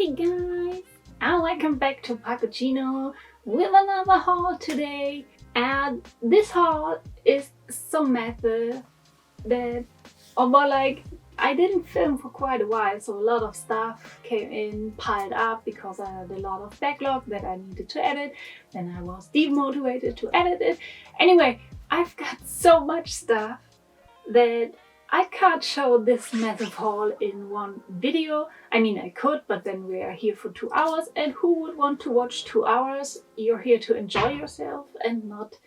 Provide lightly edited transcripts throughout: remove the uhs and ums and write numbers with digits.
Hey guys, and welcome back to Pacuccino with another haul today. And this haul is so massive that, although I didn't film for quite a while, so a lot of stuff came in, piled up because I had a lot of backlog that I needed to edit. Then I was demotivated to edit it. Anyway, I've got so much stuff that I can't show this massive haul in one video. I mean, I could, but then we are here for 2 hours, and who would want to watch 2 hours? You're here to enjoy yourself and not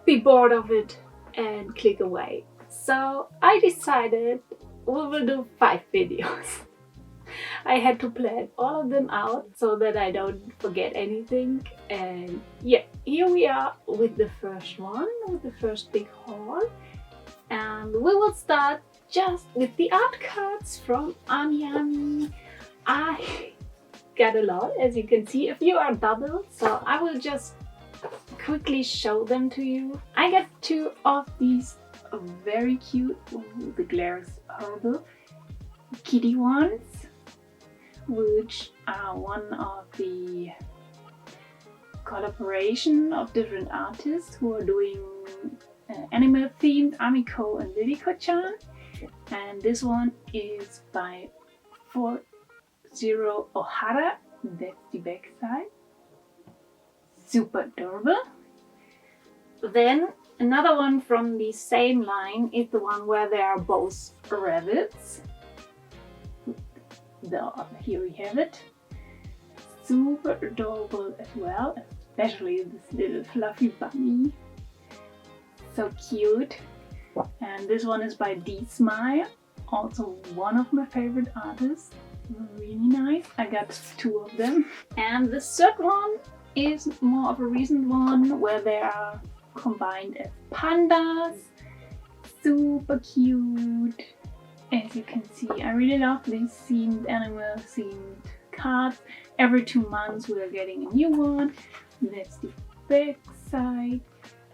be bored of it and click away. So I decided we will do 5 videos. I had to plan all of them out so that I don't forget anything. And yeah, here we are with the first one, with the first big haul. And we will start just with the art cards from Amiami. I got a lot, as you can see. A few are double, so I will just quickly show them to you. I got 2 of these very cute, the glare is horrible, kitty ones, which are one of the collaboration of different artists who are doing animal themed Amiko and Liliko-chan, and this one is by 40 Ohara. That's the back side. Super adorable. Then another one from the same line is the one where there are both rabbits. Here we have it. Super adorable as well, especially this little fluffy bunny. So cute. And this one is by D Smile, also one of my favorite artists. Really nice. I got 2 of them. And the third one is more of a recent one where they are combined as pandas. Super cute. As you can see, I really love these themed animal themed cards. Every 2 months we are getting a new one. That's the back side.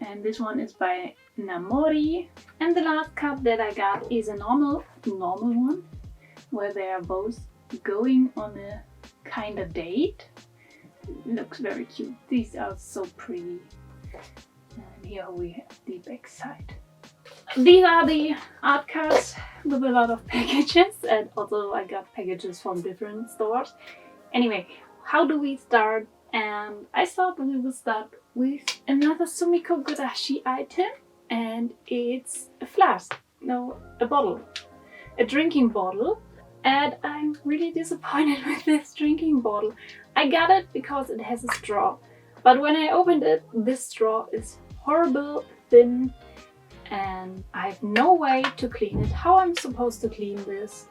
And this one is by Namori. And the last card that I got is a normal one, where they are both going on a kind of date. Looks very cute. These are so pretty. And here we have the back side. These are the art cards with a lot of packages, and also I got packages from different stores. Anyway, how do we start? And I thought we will start with another Sumiko Gurashi item, and it's a flask, no, a bottle, a drinking bottle. And I'm really disappointed with this drinking bottle. I got it because it has a straw, but when I opened it, this straw is horrible thin, and I have no way to clean it. How I'm supposed to clean this?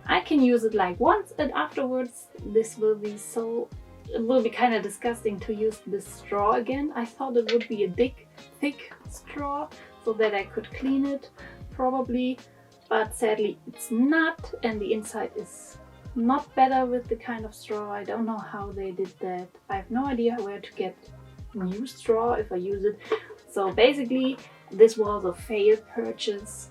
I can use it like once, and afterwards this will be so... It will be kind of disgusting to use this straw again. I thought it would be a big, thick straw so that I could clean it, probably. But sadly it's not, and the inside is not better with the kind of straw. I don't know how they did that. I have no idea where to get new straw if I use it. So basically this was a failed purchase.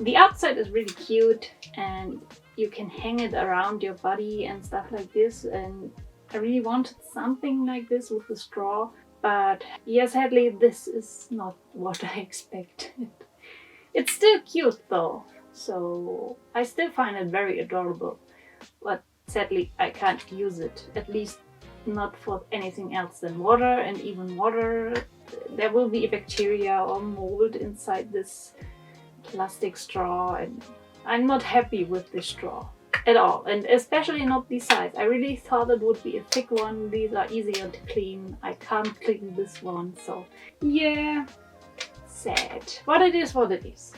The outside is really cute, and you can hang it around your body and stuff like this, and I really wanted something like this with the straw, but yeah, sadly this is not what I expected. It's still cute though, so I still find it very adorable, but sadly I can't use it, at least not for anything else than water, and even water, there will be bacteria or mold inside this plastic straw, and I'm not happy with this straw at all, and especially not the size. I really thought it would be a thick one. These are easier to clean. I can't clean this one, so yeah, sad. But it is what it is.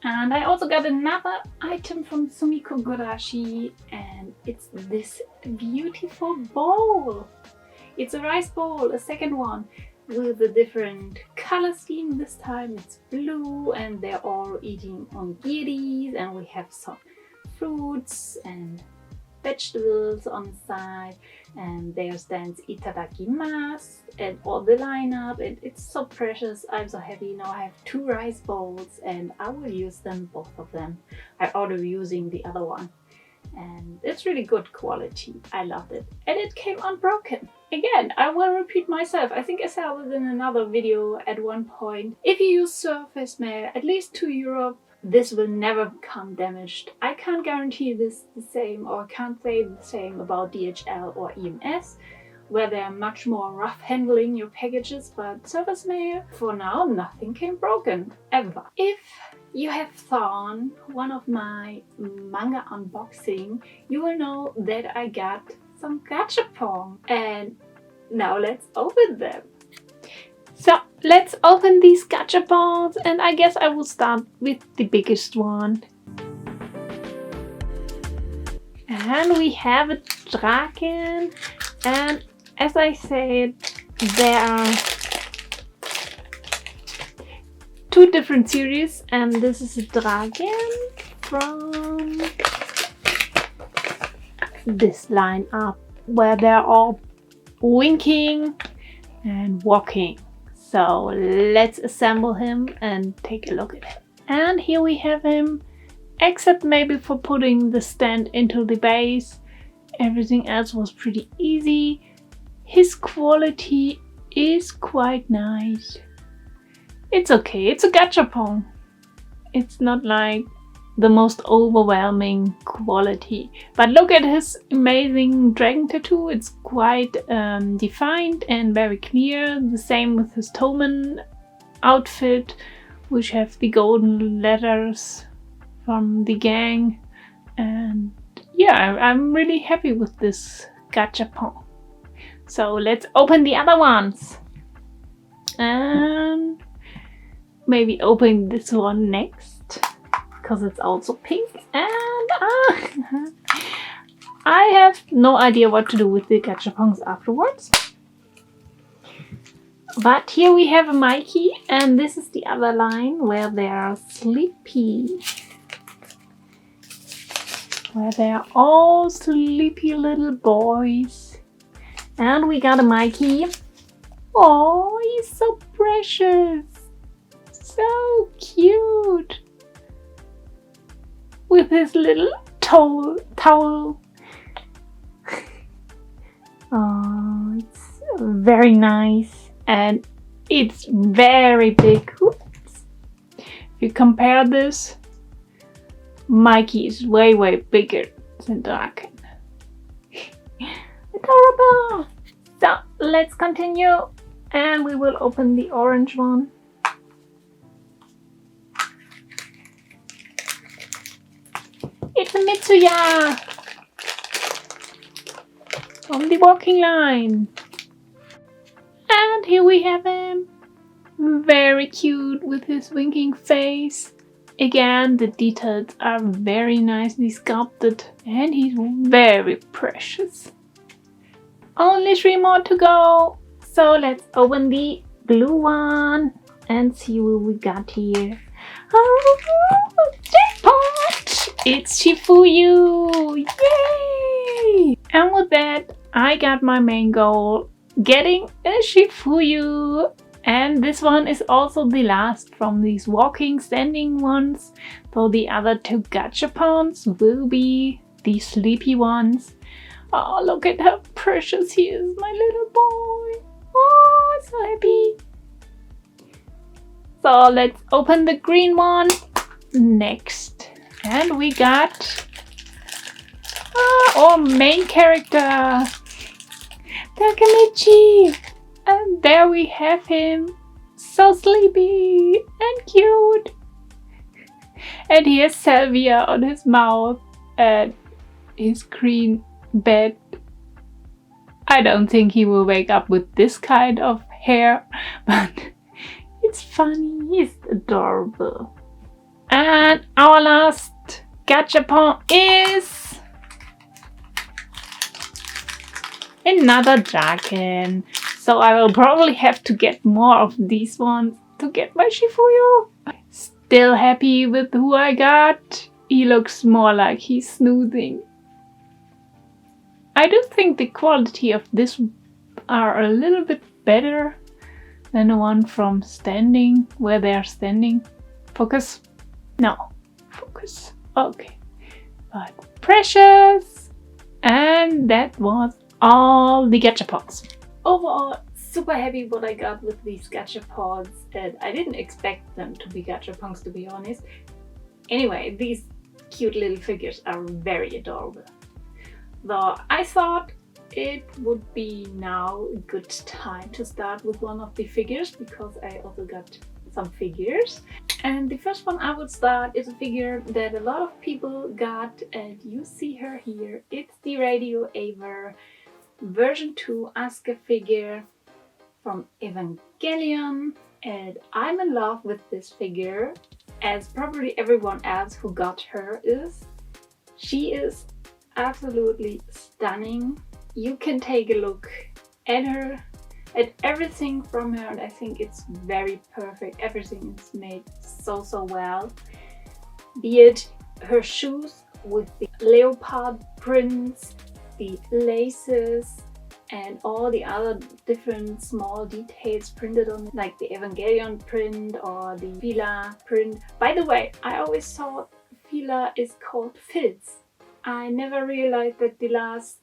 And I also got another item from Sumiko Gurashi, and it's this beautiful bowl. It's a rice bowl, a second one, with a different color scheme. This time it's blue, and they're all eating onigiri, and we have some fruits and vegetables on the side, and there stands itadakimasu and all the lineup, and it's so precious. I'm so happy. Now I have 2 rice bowls and I will use them, both of them. I ordered using the other one, and it's really good quality. I loved it, and it came unbroken. Again, I will repeat myself. I think I said it in another video at one point. If you use surface mail, at least to Europe, this will never become damaged. I can't guarantee this the same, or can't say the same about DHL or EMS, where they're much more rough handling your packages, but surface mail, for now, nothing came broken, ever. If you have seen one of my manga unboxing, you will know that I got some Gashapons, and now let's open them. So let's open these Gashapons, and I guess I will start with the biggest one. And we have a dragon, and as I said, there are two different series, and this is a dragon from this line up, where they're all winking and walking. So let's assemble him and take a look at him. And here we have him, except maybe for putting the stand into the base. Everything else was pretty easy. His quality is quite nice. It's okay, it's a Gashapon. It's not like the most overwhelming quality. But look at his amazing dragon tattoo. It's quite defined and very clear. The same with his Toman outfit, which have the golden letters from the gang. And yeah, I'm really happy with this Gashapon. So let's open the other ones. And maybe open this one next, because it's also pink. And I have no idea what to do with the Gashapons afterwards. But here we have a Mikey, and this is the other line where they are sleepy. Where they are all sleepy little boys. And we got a Mikey. Oh, he's so precious. So cute. With his little towel. Oh, it's very nice. And it's very big. Oops. If you compare this, Mikey is way, way bigger than Draken. Adorable! So let's continue, and we will open the orange one. It's a Mitsuya from the walking line. And here we have him. Very cute with his winking face. Again, the details are very nicely sculpted, and he's very precious. Only 3 more to go. So let's open the blue one and see what we got here. Oh, jackpot! It's Shifuyu! Yay! And with that, I got my main goal, getting a Shifuyu. And this one is also the last from these walking, standing ones. So the other 2 Gashapons will be the sleepy ones. Oh, look at how precious he is, my little boy. Oh, so happy. So let's open the green one next. And we got our main character, Takemichi. And there we have him, so sleepy and cute. And here's Salvia on his mouth and his green bed. I don't think he will wake up with this kind of hair, but it's funny, he's adorable. And our last Gashapon is another dragon. So I will probably have to get more of these ones to get my Shifuyu. Still happy with who I got. He looks more like he's snoozing. I do think the quality of this are a little bit better than the one from standing, where they are standing. Focus? No. Focus. Okay. But precious! And that was all the Gashapons. Overall, super happy what I got with these Gashapons, and I didn't expect them to be Gashapons, to be honest. Anyway, these cute little figures are very adorable. Though I thought it would be now a good time to start with one of the figures, because I also got some figures. And the first one I would start is a figure that a lot of people got, and you see her here. It's the Radio Ava version 2 Asuka figure from Evangelion, and I'm in love with this figure, as probably everyone else who got her is. She is absolutely stunning. You can take a look at her, at everything from her, and I think it's very perfect. Everything is made so well. Be it her shoes with the leopard prints, the laces, and all the other different small details printed on it, like the Evangelion print or the Fila print. By the way, I always thought Fila is called Fils. I never realized that the last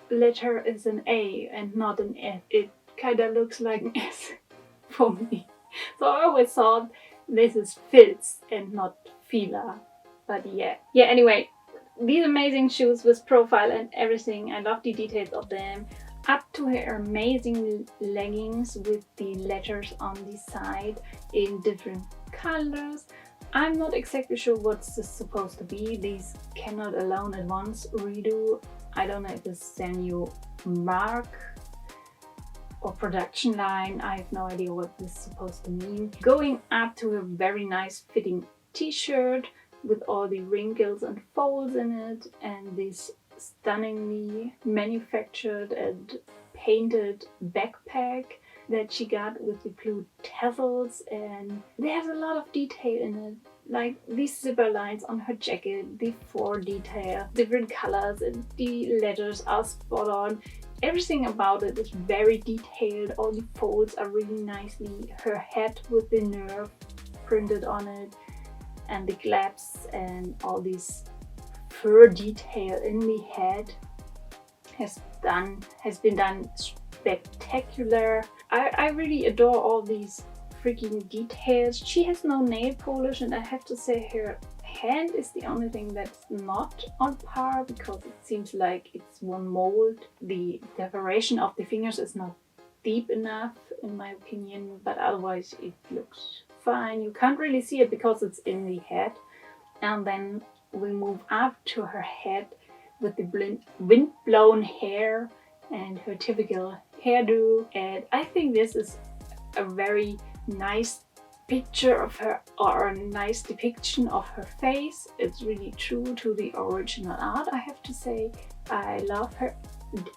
letter is an A and not an S. It kind of looks like an S for me. So I always thought this is Fils and not Fila. But yeah. Anyway, these amazing shoes with profile and everything. I love the details of them. Up to her amazing leggings with the letters on the side in different colors. I'm not exactly sure what's this supposed to be. These cannot alone at once redo. I don't know if this is their new mark or production line. I have no idea what this is supposed to mean. Going up to a very nice fitting t-shirt with all the wrinkles and folds in it, and this stunningly manufactured and painted backpack that she got with the blue tassels, and there's a lot of detail in it, like these zipper lines on her jacket, the floor detail, different colors, and the letters are spot on. Everything about it is very detailed. All the folds are really nicely. Her hat with the nerve printed on it, and the glaps and all these fur detail in the head has been done spectacular. I really adore all these freaking details. She has no nail polish, and I have to say her hand is the only thing that's not on par, because it seems like it's one mold. The decoration of the fingers is not deep enough in my opinion, but otherwise it looks fine. You can't really see it because it's in the head. And then we move up to her head with the wind-blown hair and her typical hairdo, and I think this is a very nice picture of her, or a nice depiction of her face. It's really true to the original art, I have to say. I love her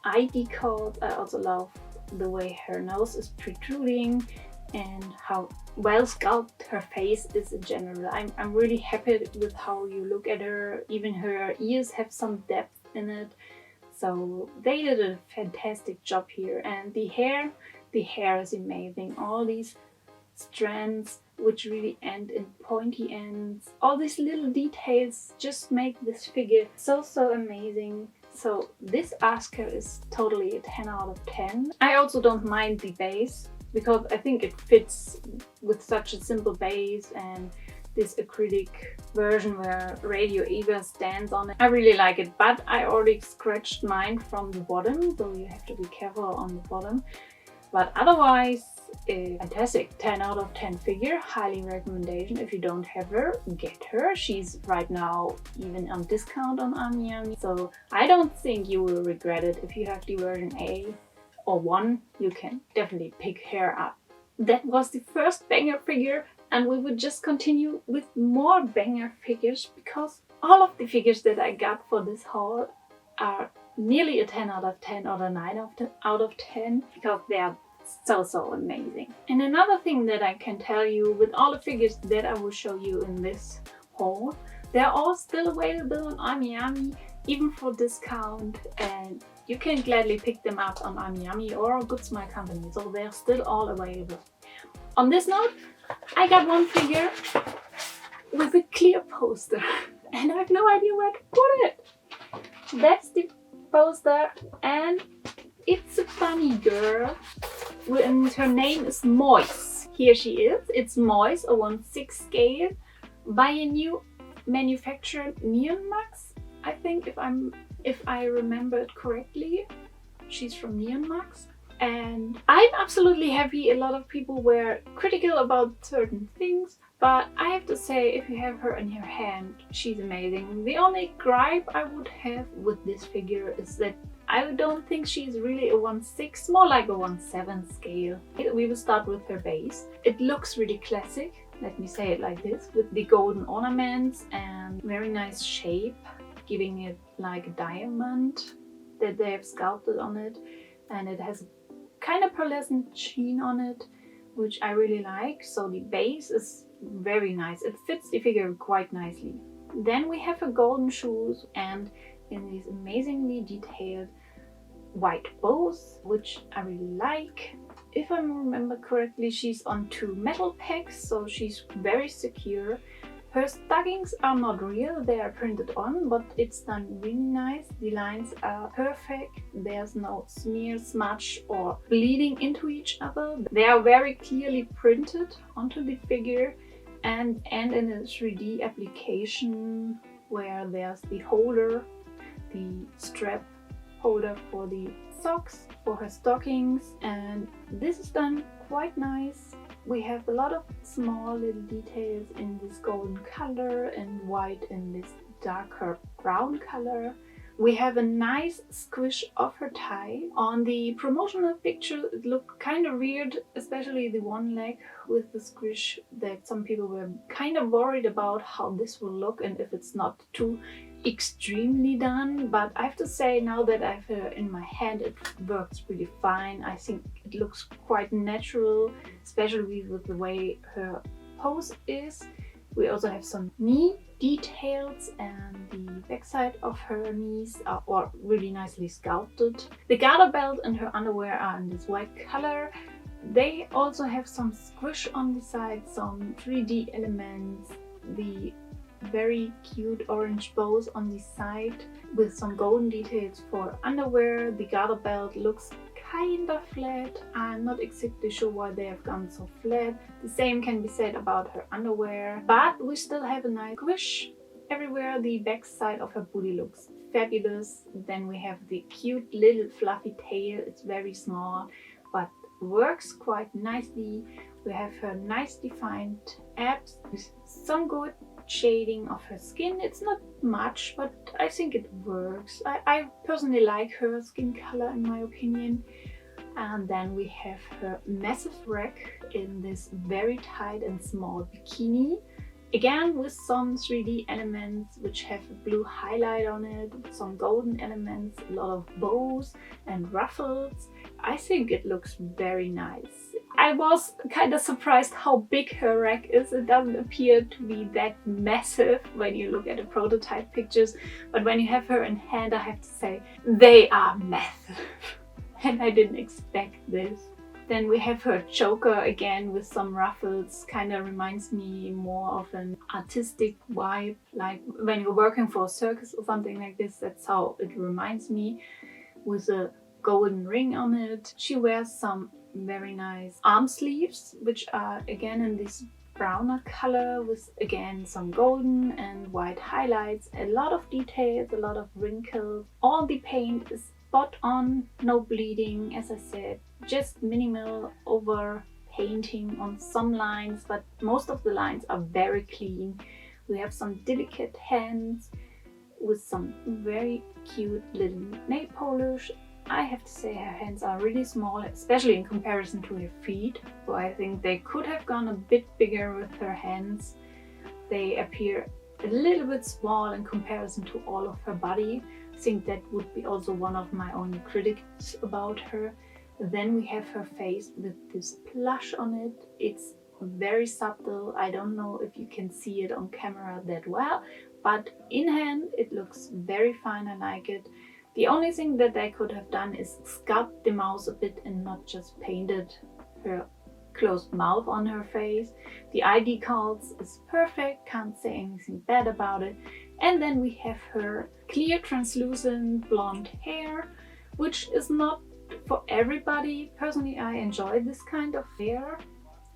eye decals. I also love the way her nose is protruding and how well sculpted her face is in general. I'm really happy with how you look at her. Even her ears have some depth in it. So they did a fantastic job here. And the hair is amazing. All these strands which really end in pointy ends. All these little details just make this figure so amazing. So this Asuka is totally a 10 out of 10. I also don't mind the base, because I think it fits with such a simple base, and this acrylic version where Radio Ava stands on it. I really like it, but I already scratched mine from the bottom, so you have to be careful on the bottom. But otherwise, a fantastic 10 out of 10 figure. Highly recommendation. If you don't have her, get her. She's right now even on discount on amiami, so I don't think you will regret it. If you have the version A or 1, you can definitely pick her up. That was the first banger figure, and we would just continue with more banger figures, because all of the figures that I got for this haul are nearly a 10 out of 10 or a 9 out of 10, because they are so amazing. And another thing that I can tell you, with all the figures that I will show you in this haul, they're all still available on amiami, even for discount, and you can gladly pick them up on amiami or Good Smile Company, so they're still all available. On this note, I got one figure with a clear poster and I have no idea where to put it. that's the poster, and it's a bunny girl, and her name is Moise. Here she is. It's Moise, a 1/6 scale by a new manufacturer, Neon Max. I think if I remember it correctly, she's from Neon Max. And I'm absolutely happy. A lot of people were critical about certain things, but I have to say, if you have her in your hand, she's amazing. The only gripe I would have with this figure is that I don't think she's really a 1/6, more like a 1/7 scale. We will start with her base. It looks really classic, let me say it like this, with the golden ornaments and very nice shape, giving it like a diamond that they have sculpted on it, and it has kind of pearlescent sheen on it, which I really like. So the base is very nice. It fits the figure quite nicely. Then we have her golden shoes and in these amazingly detailed white bows, which I really like. If I remember correctly, she's on 2 metal pegs, so she's very secure. Her stockings are not real, they are printed on, but it's done really nice. The lines are perfect, there's no smear, smudge or bleeding into each other. They are very clearly printed onto the figure and in a 3D application where there's the holder, the strap holder for the socks, for her stockings, and this is done quite nice. We have a lot of small little details in this golden color and white in this darker brown color. We have a nice squish of her tie. On the promotional picture it looked kind of weird, especially the one leg with the squish, that some people were kind of worried about how this will look and if it's not too extremely done. But I have to say, now that I have her in my hand, it works really fine. I think it looks quite natural, especially with the way her pose is. We also have some knee details, and the backside of her knees are really nicely sculpted. The garter belt and her underwear are in this white color. They also have some squish on the side, some 3D elements, the very cute orange bows on the side with some golden details for underwear. The garter belt looks kind of flat. I'm not exactly sure why they have gone so flat. The same can be said about her underwear, but we still have a nice squish everywhere. The back side of her booty looks fabulous. Then we have the cute little fluffy tail. It's very small but works quite nicely. We have her nice defined abs with some good shading of her skin. It's not much, but I think it works. I personally like her skin color, in my opinion. And then we have her massive rack in this very tight and small bikini, again with some 3D elements which have a blue highlight on it, some golden elements, a lot of bows and ruffles. I think it looks very nice. I was kind of surprised how big her rack is. It doesn't appear to be that massive when you look at the prototype pictures, but when you have her in hand, I have to say they are massive. And I didn't expect this. Then we have her choker again with some ruffles. Kind of reminds me more of an artistic vibe, like when you're working for a circus or something like this. That's how it reminds me, with a golden ring on it. She wears some very nice arm sleeves, which are again in this browner color with again some golden and white highlights. A lot of details, a lot of wrinkles. All the paint is spot on, no bleeding, as I said, just minimal over painting on some lines, but most of the lines are very clean. We have some delicate hands with some very cute little nail polish. I have to say her hands are really small, especially in comparison to her feet, so I think they could have gone a bit bigger with her hands. They appear a little bit small in comparison to all of her body. I think that would be also one of my only critics about her. Then we have her face with this plush on it. It's very subtle. I don't know if you can see it on camera that well, but in hand it looks very fine. I like it. The only thing that I could have done is sculpt the mouth a bit and not just painted her closed mouth on her face. The eye decals is perfect, can't say anything bad about it. And then we have her clear translucent blonde hair, which is not for everybody. Personally, I enjoy this kind of hair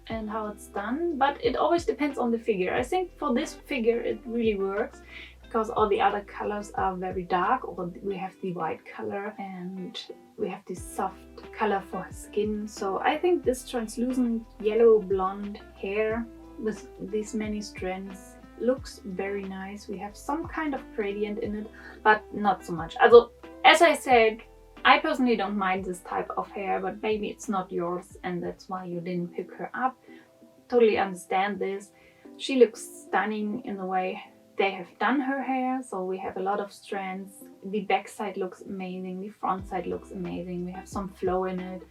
and how it's done, but it always depends on the figure. I think for this figure it really works because all the other colors are very dark, or we have the white color and we have this soft color for her skin. So I think this translucent yellow blonde hair with these many strands looks very nice. We have some kind of gradient in it, but not so much. Also, as I said, I personally don't mind this type of hair, but maybe it's not yours and that's why you didn't pick her up. Totally understand this. She looks stunning in the way they have done her hair. So we have a lot of strands. The back side looks amazing. The front side looks amazing. We have some flow in it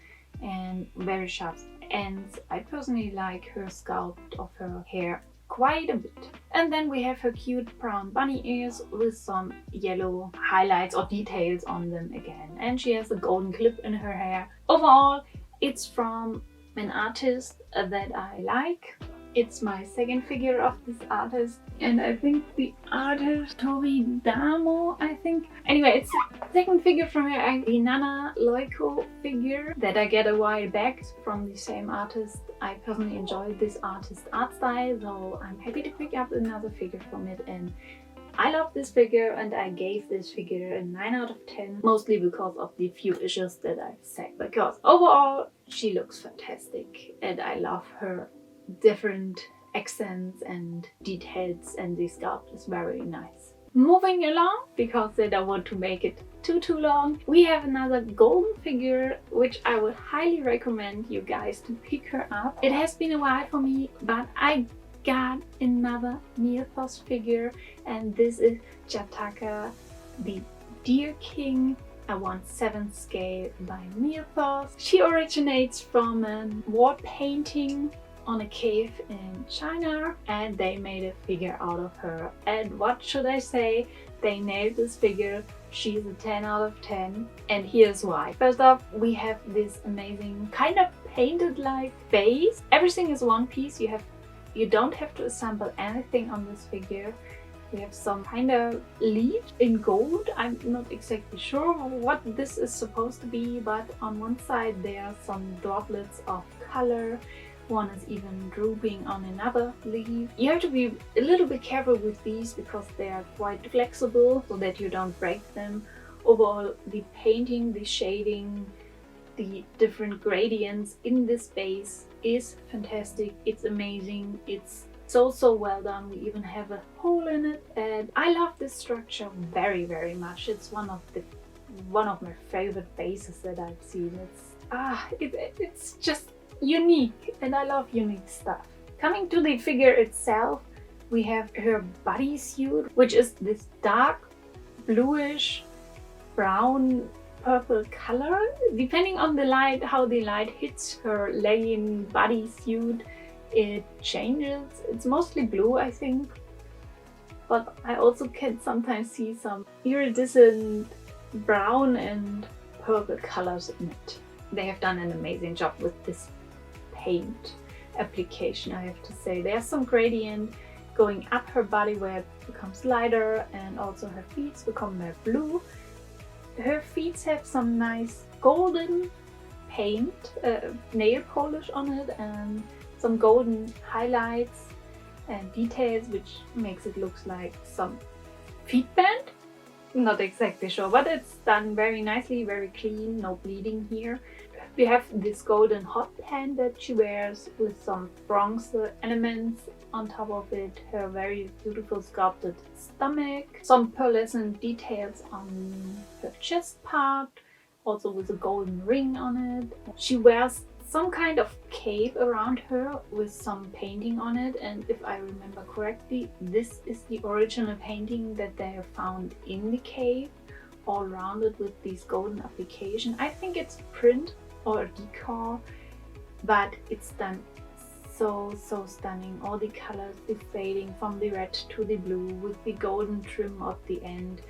and very sharp ends. I personally like her sculpt of her hair quite a bit. And then we have her cute brown bunny ears with some yellow highlights or details on them again. And she has a golden clip in her hair. Overall, it's from an artist that I like. It's my second figure of this artist, and I think the artist Toridamono, I think. Anyway, it's the second figure from her, the Nana Loiko figure that I get a while back from the same artist. I personally enjoyed this artist's art style, so I'm happy to pick up another figure from it, and I love this figure and I gave this figure a 9 out of 10, mostly because of the few issues that I've said. Because overall, she looks fantastic and I love her different accents and details, and the sculpt is very nice. Moving along, because I don't want to make it too long, we have another golden figure which I would highly recommend you guys to pick her up. It has been a while for me, but I got another Myethos figure, and this is Jataka, the Deer King. I want 7th scale by Myethos. She originates from a wall painting on a cave in China, and they made a figure out of her. And what should I say? They nailed this figure. She's a 10 out of 10, and here's why. First off, we have this amazing kind of painted like face. Everything is one piece. You don't have to assemble anything on this figure. We have some kind of leaf in gold. I'm not exactly sure what this is supposed to be, but on one side there are some droplets of color. One is even drooping on another leaf. You have to be a little bit careful with these because they are quite flexible so that you don't break them. Overall, the painting, the shading, the different gradients in this base is fantastic. It's amazing. It's so well done. We even have a hole in it, and I love this structure very much. It's one of my favorite bases that I've seen. It's just unique, and I love unique stuff. Coming to the figure itself, we have her bodysuit, which is this dark bluish brown purple color. Depending on the light, how the light hits her legging bodysuit, it changes. It's mostly blue, I think, but I also can sometimes see some iridescent brown and purple colors in it. They have done an amazing job with this paint application, I have to say. There's some gradient going up her body where it becomes lighter, and also her feet become more blue. Her feet have some nice golden paint, nail polish on it, and some golden highlights and details, which makes it look like some feet band. Not exactly sure, but it's done very nicely, very clean, no bleeding here. We have this golden hot pant that she wears with some bronze elements on top of it, her very beautiful sculpted stomach, some pearlescent details on her chest part, also with a golden ring on it. She wears some kind of cape around her with some painting on it, and if I remember correctly, this is the original painting that they have found in the cave, all rounded with these golden application. I think it's print or a decor, but it's done so stunning. All the colors, the fading from the red to the blue with the golden trim at the end.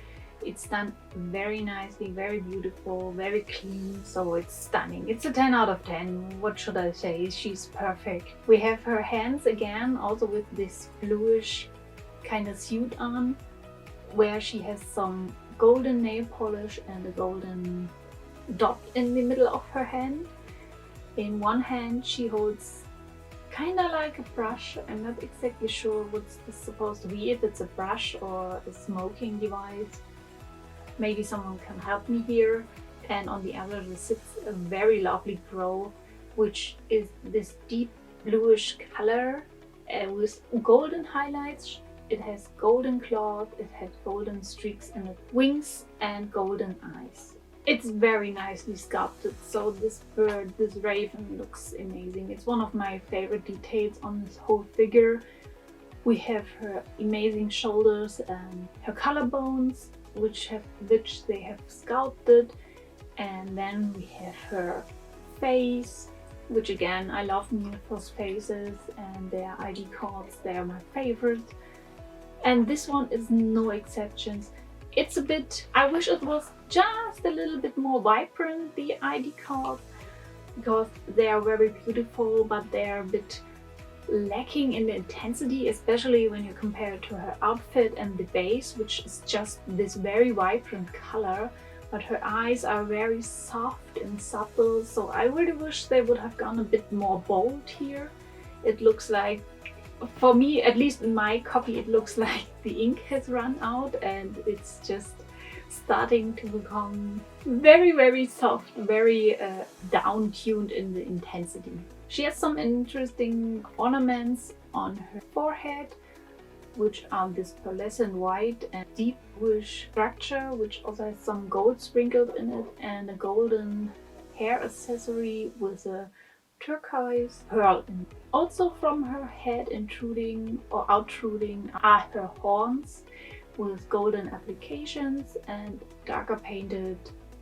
It's done very nicely, very beautiful, very clean, so it's stunning. It's a 10 out of 10. What should I say? She's perfect. We have her hands again, also with this bluish kind of suit on. where she has some golden nail polish and a golden dot in the middle of her hand. In one hand she holds kind of like a brush. I'm not exactly sure what it's supposed to be, if it's a brush or a smoking device. Maybe someone can help me here. And on the other there sits a very lovely crow, which is this deep bluish color with golden highlights. It has golden claws, it has golden streaks in its wings and golden eyes. It's very nicely sculpted, so this bird, this raven, looks amazing. It's one of my favorite details on this whole figure. We have her amazing shoulders and her collarbones, which they have sculpted, and then we have her face, which again, I love Myethos faces and their ID cards, they are my favorite. And this one is no exceptions. It's a bit, I wish it was just a little bit more vibrant, the ID cards, because they are very beautiful, but they are a bit lacking in the intensity, especially when you compare it to her outfit and the base, which is just this very vibrant color. But her eyes are very soft and subtle, so I really wish they would have gone a bit more bold here. It looks like, for me, at least in my copy, it looks like the ink has run out and it's just starting to become very, very soft, very down-tuned in the intensity. She has some interesting ornaments on her forehead, which are this pearlescent white and deep bluish structure, which also has some gold sprinkled in it, and a golden hair accessory with a turquoise pearl in it. Also from her head intruding or outruding are her horns with golden applications and darker painted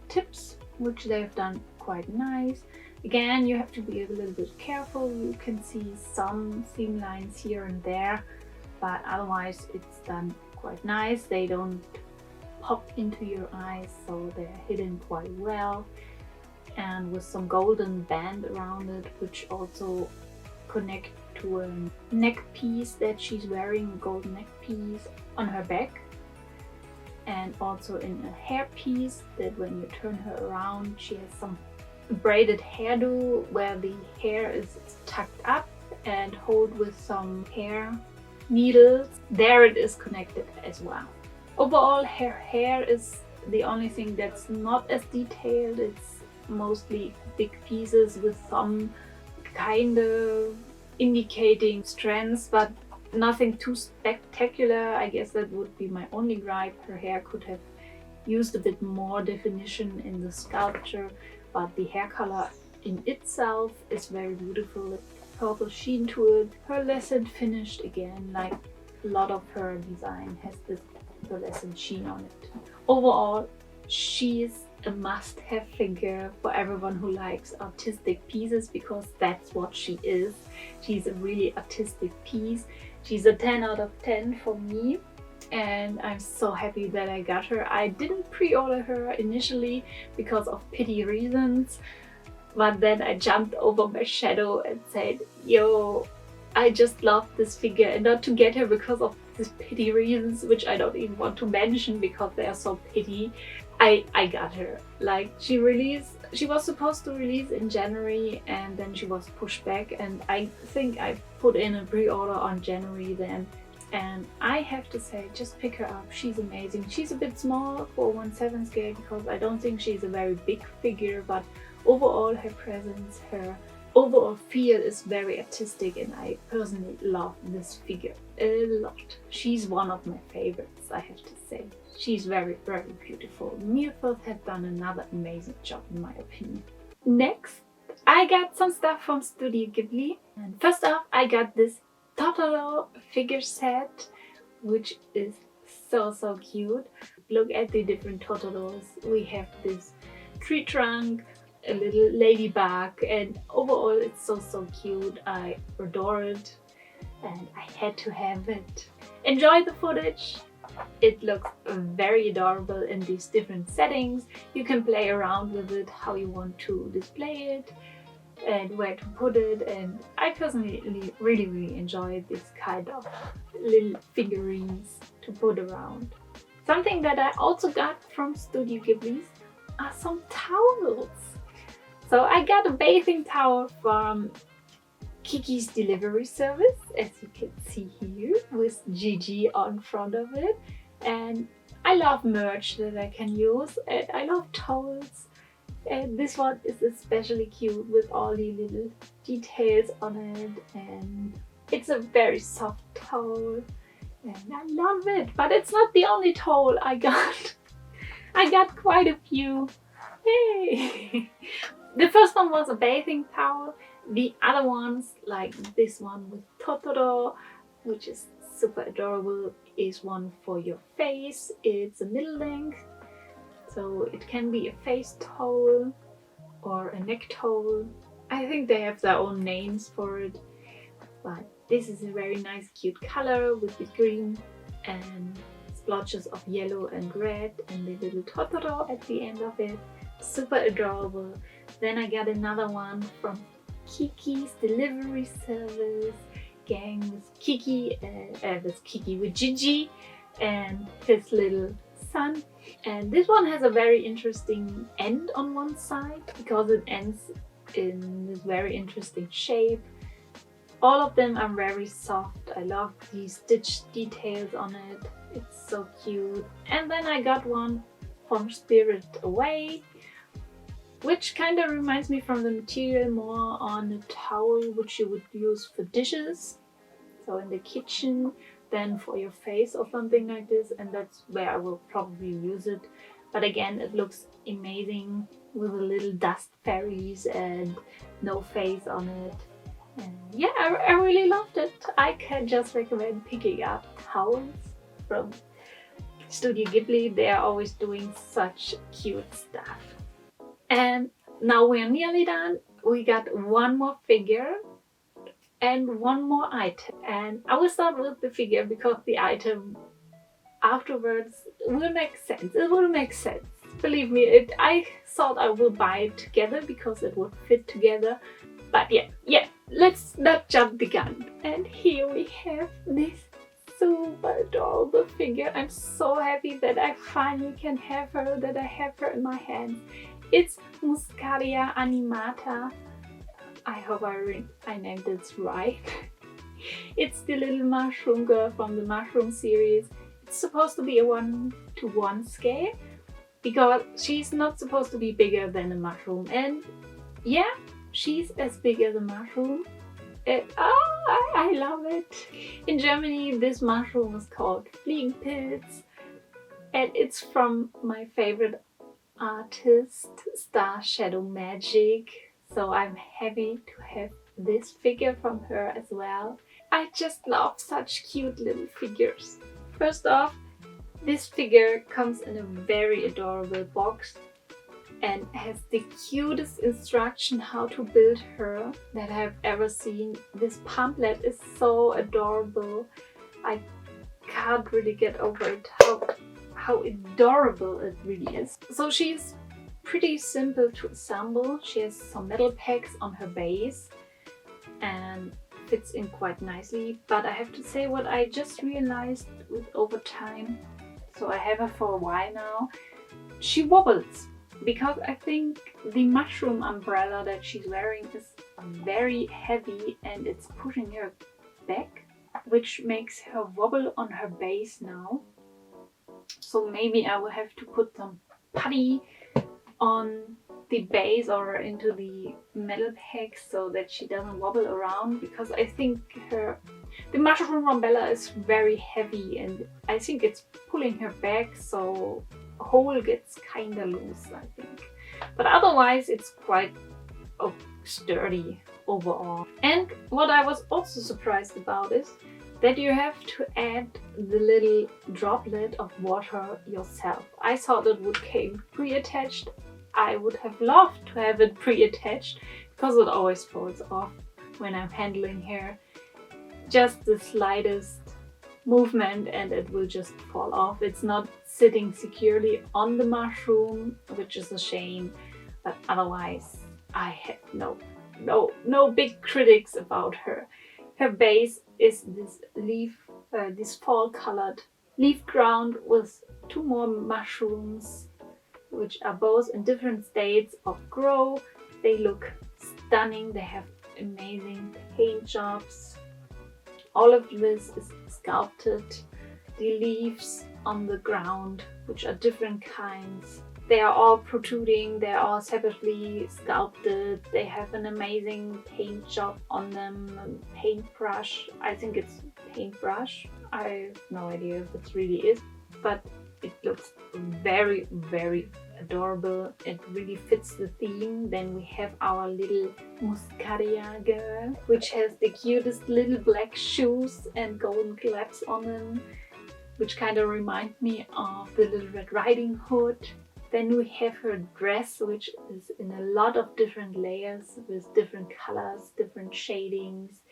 tips, which they've done quite nice. Again, you have to be a little bit careful. You can see some seam lines here and there, but otherwise it's done quite nice. They don't pop into your eyes, so they're hidden quite well. And with some golden band around it, which also connect to a neck piece that she's wearing, a gold neck piece on her back. And also in a hair piece that when you turn her around, she has some braided hairdo where the hair is tucked up and hold with some hair needles. There it is connected as well. Overall, her hair is the only thing that's not as detailed. It's mostly big pieces with some kind of indicating strands, but nothing too spectacular. I guess that would be my only gripe. Her hair could have used a bit more definition in the sculpture, but the hair color in itself is very beautiful. Purple sheen to it, pearlescent finished again, like a lot of her design has this pearlescent sheen on it. Overall, she's a must-have figure for everyone who likes artistic pieces, because that's what she is. She's a really artistic piece. She's a 10 out of 10 for me, and I'm so happy that I got her. I didn't pre-order her initially because of pity reasons, but then I jumped over my shadow and said, yo, I just love this figure, and not to get her because of these pity reasons, which I don't even want to mention because they are so pity. I got her. Like, she was supposed to release in January and then she was pushed back, and I think I put in a pre-order on January then. And I have to say, just pick her up. She's amazing. She's a bit small for 1/7 scale because I don't think she's a very big figure, but overall her presence, her overall feel is very artistic, and I personally love this figure a lot. She's one of my favorites, I have to say. She's very, very beautiful. Myethos has done another amazing job in my opinion. Next, I got some stuff from Studio Ghibli. And first off, I got this Totoro figure set, which is so cute. Look at the different Totoros. We have this tree trunk, a little ladybug, and overall it's so cute. I adore it and I had to have it. Enjoy the footage. It looks very adorable in these different settings. You can play around with it how you want to display it and where to put it, and I personally really enjoy this kind of little figurines to put around. Something that I also got from Studio Ghibli's are some towels. So I got a bathing towel from Kiki's delivery service, as you can see here, with Gigi on front of it. And I love merch that I can use, and I love towels. And this one is especially cute with all the little details on it, and it's a very soft towel and I love it. But it's not the only towel I got. I got quite a few. Hey! The first one was a bathing towel. The other ones, like this one with totoro, which is super adorable, is one for your face. It's a middle length, so it can be a face towel or a neck towel. I think they have their own names for it, but this is a very nice cute color with the green and splotches of yellow and red and the little totoro at the end of it. Super adorable. Then I got another one from Kiki's delivery service. Gang with Kiki, with Gigi and his little son. And this one has a very interesting end on one side because it ends in this very interesting shape. All of them are very soft. I love these stitched details on it. It's so cute. And then I got one from Spirit Away, which kind of reminds me from the material more on a towel which you would use for dishes, so in the kitchen, than for your face or something like this, and that's where I will probably use it. But again, it looks amazing with a little dust fairies and no face on it. And yeah, I really loved it. I can just recommend picking up towels from Studio Ghibli. They are always doing such cute stuff. And now we're nearly done. We got one more figure and one more item. And I will start with the figure because the item afterwards will make sense. It will make sense. Believe me, I thought I would buy it together because it would fit together. But yeah, let's not jump the gun. And here we have this super adorable figure. I'm so happy that I finally can have her, that I have her in my hands. It's Muscaria animata. I hope I named it right. It's the little mushroom girl from the mushroom series. It's supposed to be a 1:1 scale because she's not supposed to be bigger than a mushroom. And yeah, she's as big as a mushroom. I love it. In Germany, this mushroom is called Fliegenpilz, and it's from my favorite artist, Star Shadow Magic. So I'm happy to have this figure from her as well. I just love such cute little figures. First off, this figure comes in a very adorable box and has the cutest instruction how to build her that I've ever seen. This pamphlet is so adorable. I can't really get over it, how adorable it really is. So she's pretty simple to assemble. She has some metal pegs on her base and fits in quite nicely. But I have to say what I just realized with over time, so I have her for a while now, she wobbles. Because I think the mushroom umbrella that she's wearing is very heavy and it's pushing her back, which makes her wobble on her base now. So maybe I will have to put some putty on the base or into the metal pegs so that she doesn't wobble around, because I think the mushroom umbrella is very heavy and I think it's pulling her back, so the hole gets kinda loose, I think. But otherwise it's quite sturdy overall. And what I was also surprised about is that you have to add the little droplet of water yourself. I thought it would come pre-attached. I would have loved to have it pre-attached because it always falls off when I'm handling her. Just the slightest movement and it will just fall off. It's not sitting securely on the mushroom, which is a shame, but otherwise I have no big critics about her. Her base is this leaf, this fall colored leaf ground with 2 more mushrooms, which are both in different states of grow. They look stunning. They have amazing paint jobs. All of this is sculpted. The leaves on the ground, which are different kinds, they are all protruding, they are all separately sculpted. They have an amazing paint job on them, paintbrush. I think it's paintbrush. I have no idea if it really is, but it looks very, very adorable. It really fits the theme. Then we have our little Muscaria girl, which has the cutest little black shoes and golden claps on them, which kind of remind me of the Little Red Riding Hood. Then we have her dress, which is in a lot of different layers with different colors, different shadings.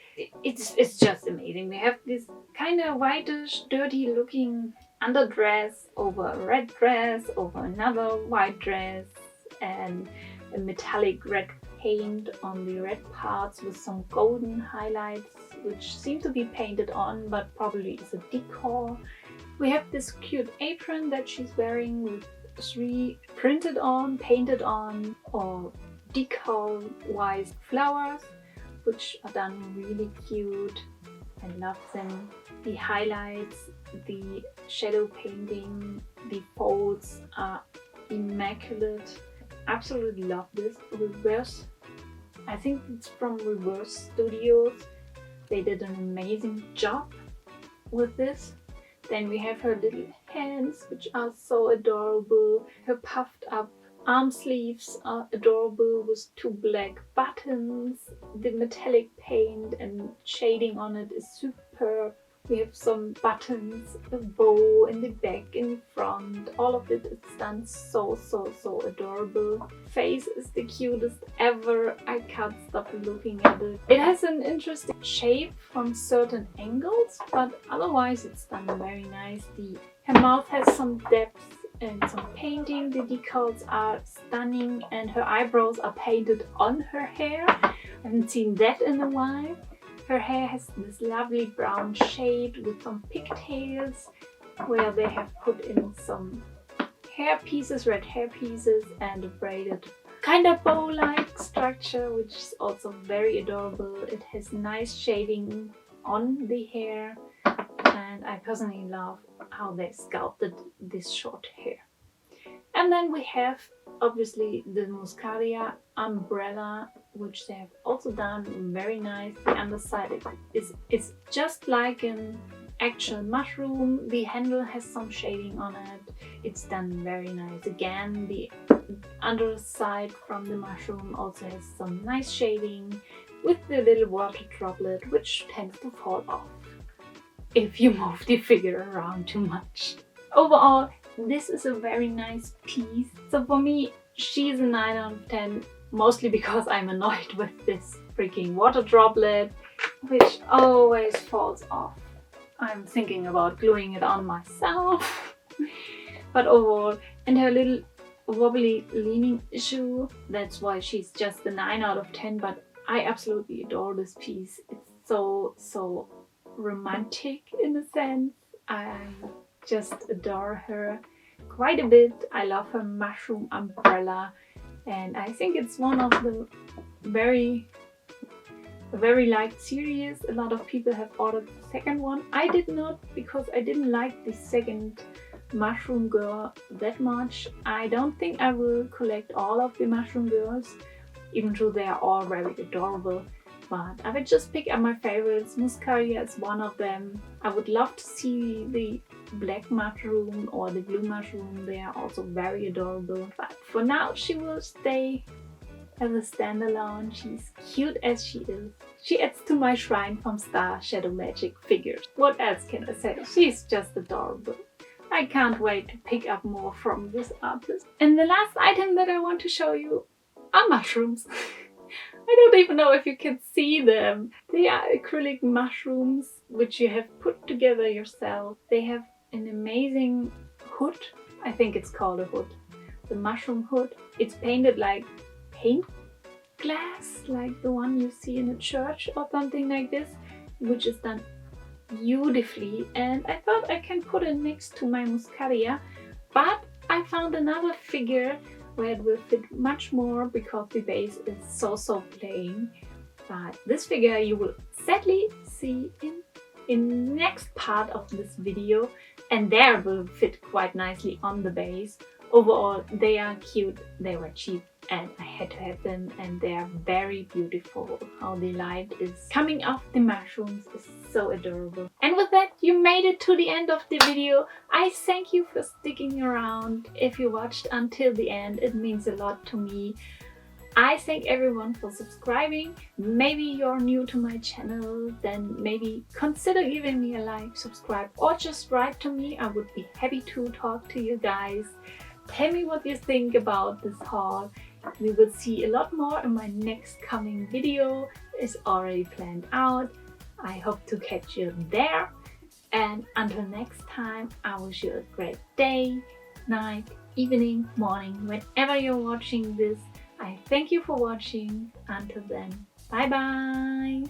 It's just amazing. We have this kind of whitish, dirty looking underdress over a red dress, over another white dress, and a metallic red paint on the red parts with some golden highlights, which seem to be painted on, but probably is a decor. We have this cute apron that she's wearing with 3 printed on, painted on, or decal-wise flowers, which are done really cute. I love them. The highlights, the shadow painting, the folds are immaculate. Absolutely love this. Reverse, I think it's from Reverse Studios. They did an amazing job with this. Then we have her little hands, which are so adorable. Her puffed up arm sleeves are adorable with 2 black buttons. The metallic paint and shading on it is superb. We have some buttons, a bow in the back, in the front. All of it is done so adorable. Face is the cutest ever. I can't stop looking at it. It has an interesting shape from certain angles, but otherwise it's done very nice. Her mouth has some depth and some painting. The decals are stunning and her eyebrows are painted on her hair. I haven't seen that in a while. Her hair has this lovely brown shade with some pigtails where they have put in some hair pieces, red hair pieces, and a braided kind of bow-like structure, which is also very adorable. It has nice shading on the hair, and I personally love how they sculpted this short hair. And then we have obviously the Muscaria umbrella, which they have also done very nice. The underside is just like an actual mushroom. The handle has some shading on it. It's done very nice. Again, the underside from the mushroom also has some nice shading with the little water droplet, which tends to fall off if you move the figure around too much. Overall, this is a very nice piece. So for me, she's a 9 out of 10, mostly because I'm annoyed with this freaking water droplet, which always falls off. I'm thinking about gluing it on myself. But overall, and her little wobbly leaning shoe, that's why she's just a 9 out of 10, but I absolutely adore this piece. It's so romantic in a sense. I just adore her quite a bit. I love her mushroom umbrella, and I think it's one of the very liked series. A lot of people have ordered the second one. I did not, because I didn't like the second mushroom girl that much. I don't think I will collect all of the mushroom girls, even though they are all very adorable. But I would just pick up my favorites. Muscaria is one of them. I would love to see the black mushroom or the blue mushroom. They are also very adorable. But for now, she will stay as a standalone. She's cute as she is. She adds to my shrine from Star Shadow Magic figures. What else can I say? She's just adorable. I can't wait to pick up more from this artist. And the last item that I want to show you are mushrooms. I don't even know if you can see them. They are acrylic mushrooms which you have put together yourself. They have an amazing hood. I think it's called a hood. The mushroom hood. It's painted like paint glass, like the one you see in a church or something like this, which is done beautifully, and I thought I can put it next to my Muscaria, but I found another figure where it will fit much more because the base is so plain. But this figure you will sadly see in next part of this video, and there it will fit quite nicely on the base. Overall, they are cute, they were cheap, and I had to have them, and they are very beautiful. How the light is coming off the mushrooms is so adorable. And with that, you made it to the end of the video. I thank you for sticking around. If you watched until the end, it means a lot to me. I thank everyone for subscribing. Maybe you're new to my channel, then maybe consider giving me a like, subscribe, or just write to me. I would be happy to talk to you guys. Tell me what you think about this haul. We will see a lot more in my next coming video. It's already planned out. I hope to catch you there. And until next time, I wish you a great day, night, evening, morning, whenever you're watching this. I thank you for watching. Until then, bye bye!